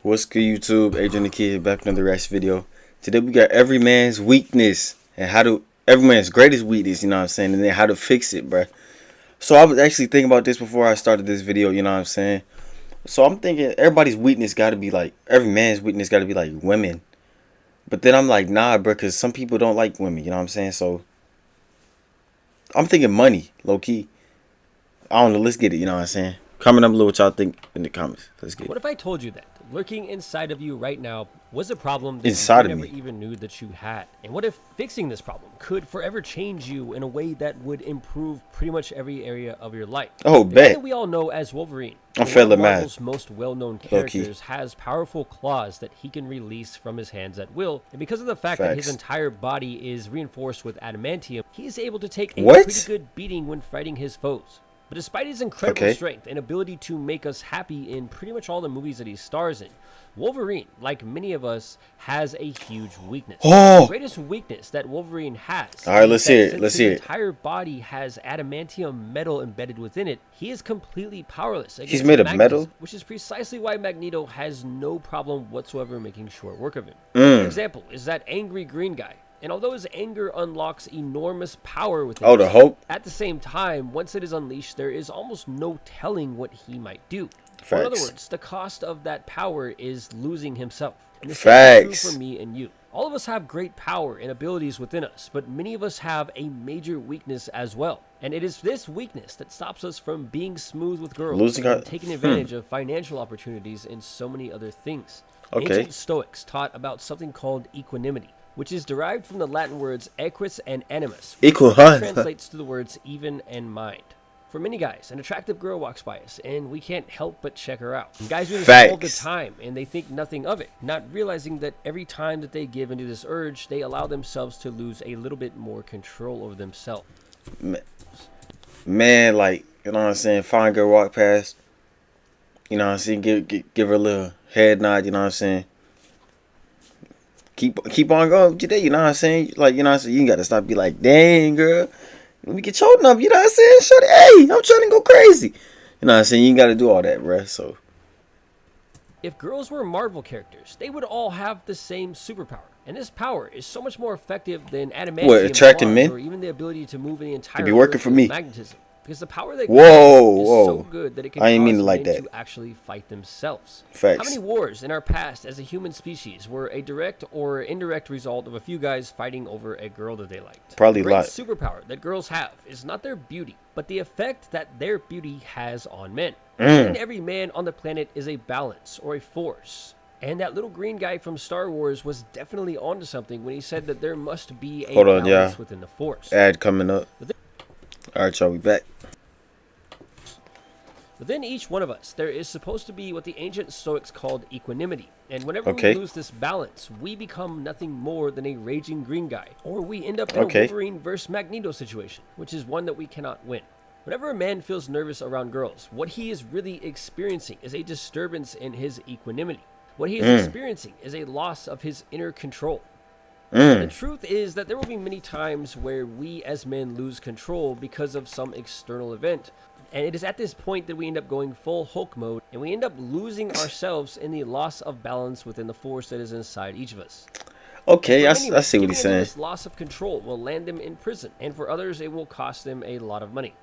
What's good, YouTube? Adriannthakidd back with another reaction video. Today we got every man's weakness and every man's greatest weakness, you know what I'm saying, and then how to fix it, bruh. So I was actually thinking about this before I started this video, you know what I'm saying. So I'm thinking everybody's weakness got to be like, every man's weakness got to be like women. But then I'm like, nah, bruh, because some people don't like women, you know what I'm saying. So I'm thinking money, low key. I don't know, let's get it, you know what I'm saying. Comment down below what y'all think in the comments. Let's get it. What if I told you that lurking inside of you right now was a problem that Inside you of never me. even knew that you had? And what if fixing this problem could forever change you in a way that would improve pretty much every area of your life? Oh, The guy bet. that we all know as Wolverine, I'm one feeling of mad. Marvel's most well-known Low-key. characters, has powerful claws that he can release from his hands at will. And because of the fact that his Facts. entire body is reinforced with adamantium, he is able to take a What? pretty good beating when fighting his foes. But despite his incredible strength and ability to make us happy in pretty much all the movies that he stars in, Wolverine, like many of us, has a huge weakness. Oh. The greatest weakness that Wolverine has. All right, is let's that hear it. since Let's his hear it. entire body has adamantium metal embedded within it, he is completely powerless against He's made of magnetism, metal? which is precisely why Magneto has no problem whatsoever making short work of him. An example is that angry green guy. And although his anger unlocks enormous power within Oh, the himself, Hulk? at the same time, once it is unleashed, there is almost no telling what he might do. Or in other Facts. words, the cost of that power is losing himself. And the same is true Facts. for me and you. All of us have great power and abilities within us, but many of us have a major weakness as well. And it is this weakness that stops us from being smooth with girls, Losing our- and taking advantage of financial opportunities and so many other things. Okay. Ancient Stoics taught about something called equanimity, which is derived from the Latin words equus and animus, which Equal, translates to the words even and mind. For many guys, an attractive girl walks by us, and we can't help but check her out. And guys do this all the Facts. time, and they think nothing of it, not realizing that every time that they give into this urge, they allow themselves to lose a little bit more control over themselves. Man, like, you know what I'm saying, fine girl walk past, you know what I'm saying, give her a little head nod, you know what I'm saying. Keep on going today, you know what I'm saying? Like, you know what I'm saying, you gotta stop be like, dang girl, let me get your number, you know what I'm saying? Shorty, hey, I'm trying to go crazy. You know what I'm saying? You ain't gotta do all that, bruh. So If girls were Marvel characters, they would all have the same superpower. And this power is so much more effective than adamantium What, attracting claws men? or even the ability to move in the entire be working earth for with me. magnetism. Because the power that Whoa, is whoa. so good that it can I ain't cause mean it like men that. to actually fight themselves. Facts. How many wars in our past as a human species were a direct or indirect result of a few guys fighting over a girl that they liked? Probably a The great lot. superpower that girls have is not their beauty, but the effect that their beauty has on men. And every man on the planet is a balance or a force. And that little green guy from Star Wars was definitely onto something when he said that there must be a Hold on, balance yeah. within the force. ad coming up. Alright, y'all, we back. Within each one of us, there is supposed to be what the ancient Stoics called equanimity. And whenever Okay. we lose this balance, we become nothing more than a raging green guy. Or we end up in Okay. a Wolverine versus Magneto situation, which is one that we cannot win. Whenever a man feels nervous around girls, what he is really experiencing is a disturbance in his equanimity. What he is experiencing is a loss of his inner control. The truth is that there will be many times where we as men lose control because of some external event. And it is at this point that we end up going full Hulk mode, and we end up losing ourselves in the loss of balance within the force that is inside each of us. Okay, I For many, see what giving he's into saying. This loss of control will land them in prison, and for others, it will cost them a lot of money.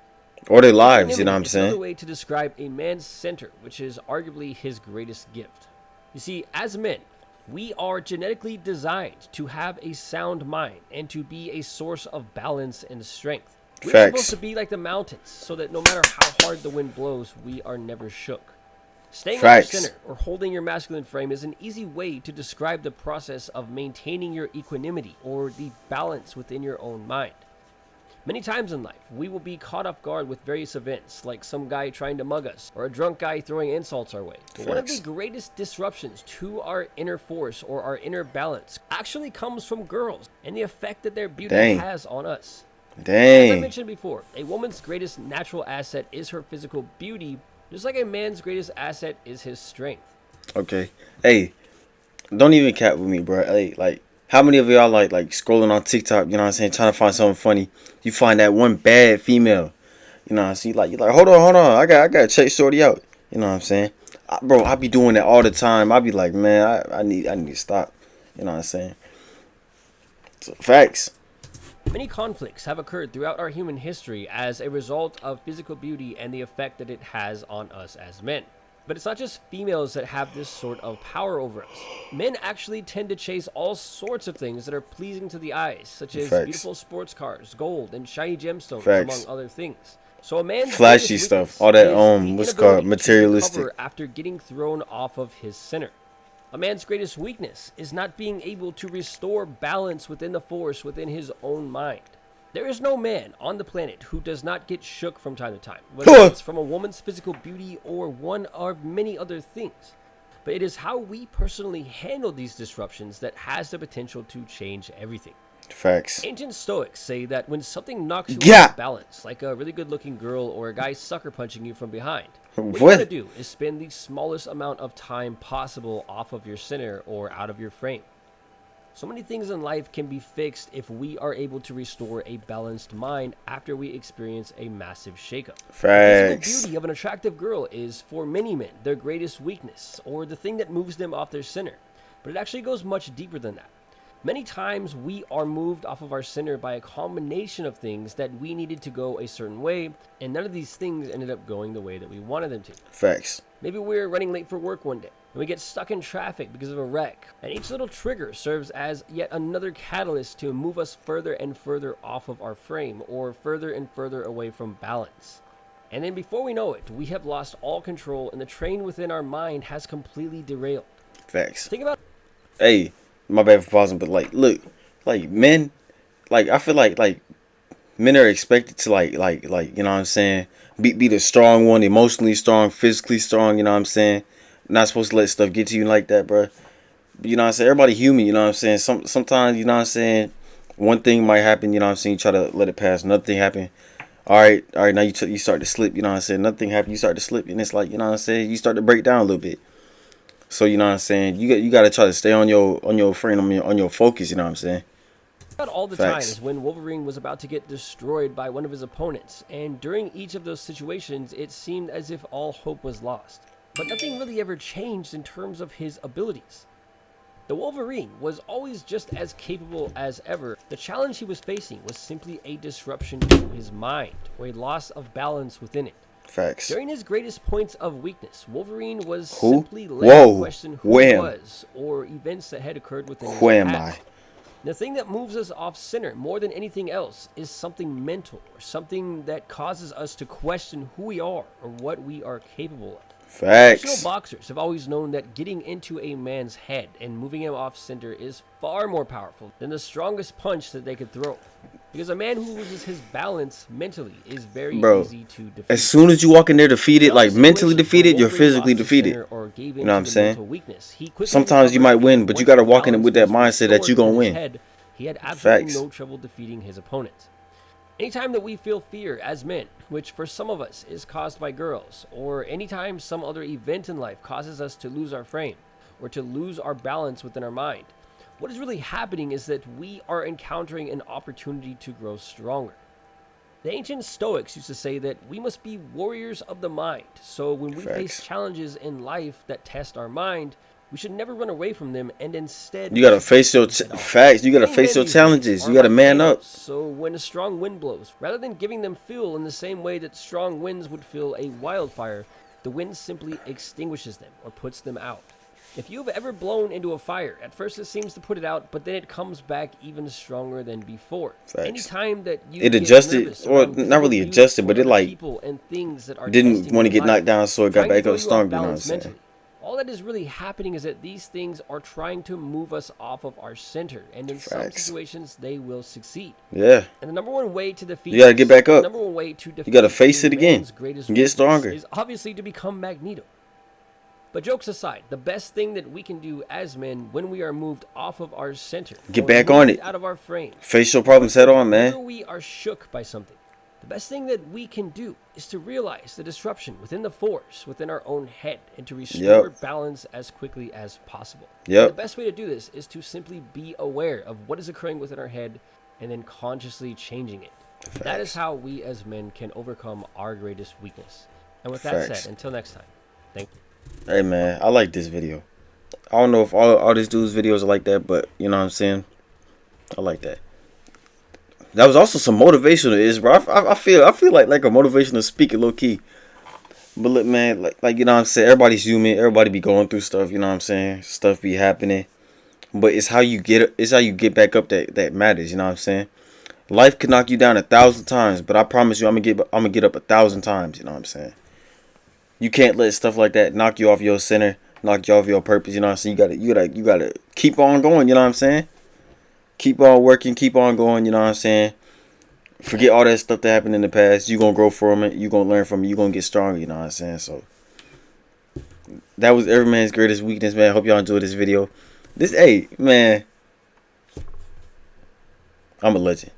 Or their lives, you know what I'm Equanimity is another saying? way to describe a man's center, which is arguably his greatest gift. You see, as men, we are genetically designed to have a sound mind and to be a source of balance and strength. We're Facts. supposed to be like the mountains, so that no matter how hard the wind blows, we are never shook. Staying at your Facts. center or holding your masculine frame is an easy way to describe the process of maintaining your equanimity or the balance within your own mind. Many times in life, we will be caught off guard with various events, like some guy trying to mug us, or a drunk guy throwing insults our way. But one of the Facts. greatest disruptions to our inner force or our inner balance actually comes from girls, and the effect that their beauty Dang. has on us. As I Dang. mentioned before, a woman's greatest natural asset is her physical beauty, just like a man's greatest asset is his strength. Okay. Hey, don't even cap with me, bro. Hey, like, how many of y'all like scrolling on TikTok, you know what I'm saying, trying to find something funny. You find that one bad female. You know what I'm saying? You're like, hold on, I gotta check shorty out. You know what I'm saying? Bro, I be doing that all the time. I be like, man, I need to stop. You know what I'm saying? So, facts. Many conflicts have occurred throughout our human history as a result of physical beauty and the effect that it has on us as men. But it's not just females that have this sort of power over us. Men actually tend to chase all sorts of things that are pleasing to the eyes, such as Facts. beautiful sports cars, gold, and shiny gemstones, among Facts. other things. So a man's Flashy greatest stuff. weakness All that is the what's it called? inability to Materialistic. recover after getting thrown off of his center. A man's greatest weakness is not being able to restore balance within the force within his own mind. There is no man on the planet who does not get shook from time to time, whether it's from a woman's physical beauty or one of many other things. But it is how we personally handle these disruptions that has the potential to change everything. Facts. Ancient Stoics say that when something knocks you Yeah. off balance, like a really good looking girl or a guy sucker punching you from behind, what you What? want to do is spend the smallest amount of time possible off of your center or out of your frame. So many things in life can be fixed if we are able to restore a balanced mind after we experience a massive shakeup. The physical Facts. beauty of an attractive girl is, for many men, their greatest weakness, or the thing that moves them off their center. But it actually goes much deeper than that. Many times we are moved off of our center by a combination of things that we needed to go a certain way, and none of these things ended up going the way that we wanted them to. Facts. Maybe we're running late for work one day, and we get stuck in traffic because of a wreck, and each little trigger serves as yet another catalyst to move us further and further off of our frame, or further and further away from balance. And then before we know it, we have lost all control, and the train within our mind has completely derailed. Facts. Think about Hey, my bad for pausing, but like, look, like men, like I feel like men are expected to like you know what I'm saying, be the strong one, emotionally strong, physically strong. You know what I'm saying. Not supposed to let stuff get to you like that, bro. You know what I'm saying. Everybody human. You know what I'm saying. Sometimes you know what I'm saying. One thing might happen. You know what I'm saying. You try to let it pass. Another thing happen. All right. Now you start to slip. You know what I'm saying. Nothing happened. You start to slip, and it's like you know what I'm saying. You start to break down a little bit. So you know what I'm saying. You got to try to stay on your frame, on your focus. You know what I'm saying. About all the Facts. times when Wolverine was about to get destroyed by one of his opponents, and during each of those situations, it seemed as if all hope was lost. But nothing really ever changed in terms of his abilities. The Wolverine was always just as capable as ever. The challenge he was facing was simply a disruption to his mind, or a loss of balance within it. Facts. During his greatest points of weakness, Wolverine was Who? simply led Whoa. to question who Wham. he was, or events that had occurred within his Who am past. I? The thing that moves us off center more than anything else is something mental, or something that causes us to question who we are or what we are capable of. Professional Facts. boxers have always known that getting into a man's head and moving him off center is far more powerful than the strongest punch that they could throw. Because a man who loses his balance mentally is very Bro, easy to defeat. As soon as you walk in there defeated, In other like mentally situations where defeated, you're Wolverine physically lost his defeated. center or gave You know what into I'm the saying? mental weakness, he quickly Sometimes you might recovered, win, and but you once got to his walk in it with that balance was mindset that you're restored going to within his win. head, he had absolutely Facts. no trouble defeating his opponents. Anytime that we feel fear as men, which for some of us is caused by girls, or anytime some other event in life causes us to lose our frame, or to lose our balance within our mind, what is really happening is that we are encountering an opportunity to grow stronger. The ancient Stoics used to say that we must be warriors of the mind, so when we face Facts. challenges in life that test our mind, we should never run away from them and instead You got to face your head on. facts. You got to Many face men your these days challenges. are You got to like man candles, up. so when a strong wind blows, rather than giving them fuel in the same way that strong winds would fuel a wildfire, the wind simply extinguishes them or puts them out. If you've ever blown into a fire, at first it seems to put it out, but then it comes back even stronger than before. Facts. Anytime that you It get adjusted, nervous or around not physical really beauty adjusted, or but it other like people and things that are didn't testing want to your get life, knocked down, so it got trying to back throw up you off stronger. You know what I'm balance saying? mentally. All that is really happening is that these things are trying to move us off of our center, and in some Facts. situations they will succeed. Yeah. And the number one way to defeat You gotta get back the up. number one way to defeat You gotta face a it again. man's greatest Get weakness stronger. is obviously to become Magneto. But jokes aside, the best thing that we can do as men when we are moved off of our center, Get or back on moved it. out of our frame, Face your problems head on, whenever man. we are shook by something, the best thing that we can do is to realize the disruption within the force, within our own head, and to restore balance as quickly as possible. Yep. And the best way to do this is to simply be aware of what is occurring within our head and then consciously changing it. That is how we as men can overcome our greatest weakness. And with that Facts. said, until next time, thank you. Hey man, I like this video. I don't know if all these dudes' videos are like that, but you know what I'm saying. I like that. That was also some motivational is, bro. I feel like a motivational speaker, low key. But look, man, like you know what I'm saying. Everybody's human. Everybody be going through stuff. You know what I'm saying. Stuff be happening. But it's how you get. It's how you get back up that matters. You know what I'm saying. Life could knock you down 1,000 times, but I promise you, I'm gonna get up 1,000 times. You know what I'm saying. You can't let stuff like that knock you off your center, knock you off your purpose. You know what I'm saying. You gotta keep on going. You know what I'm saying. Keep on working. Keep on going. You know what I'm saying. Forget all that stuff that happened in the past. You gonna grow from it. You gonna learn from it. You gonna get stronger. You know what I'm saying. So that was every man's greatest weakness, man. Hope y'all enjoyed this video. Hey man, I'm a legend.